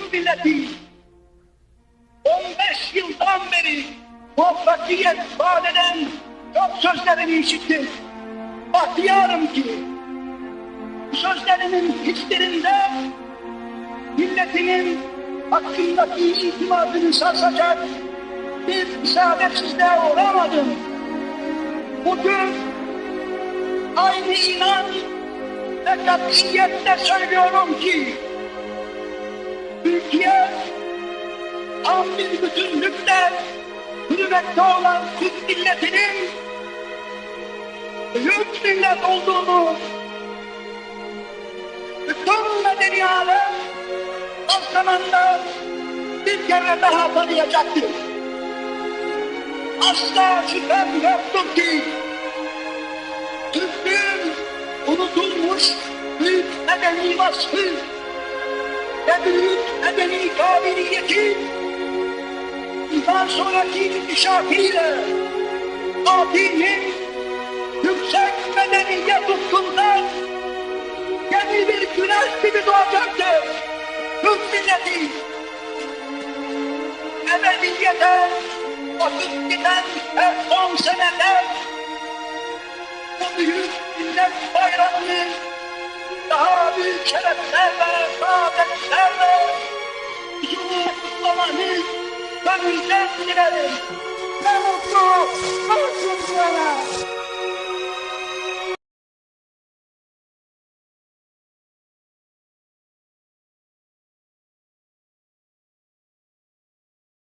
Türk milleti 15 yıldan beri muvaffakiyet vaat eden çok sözlerini işittim. Bahtiyarım ki bu sözlerinin hiçbirinde milletinin hakkındaki itimadını sarsacak bir isabetsizliğe uğramadım. Bugün aynı inan ve katiyetle söylüyorum ki Türkiye tam bir bütünlükle hürmette olan Türk milletinin büyük millet olduğunu bütün medeni alem az zamanda bir kere daha tanıyacaktır. Asla şüphem yoktur ki Türklüğün unutulmuş büyük medeni vasfı ve büyük medeni kabiliyeti bundan sonraki inkişafıyla Fatih'in yüksek medeniyet ufkundan yeni bir güneş gibi doğacaktır. Türk milleti ebediyete akıp giden her son seneler bu büyük millet bayramını daha büyük şereflerle, saadetlerle huzurla kutlamanı gönülden dilerim. Ne mutlu, ne mutlu bana.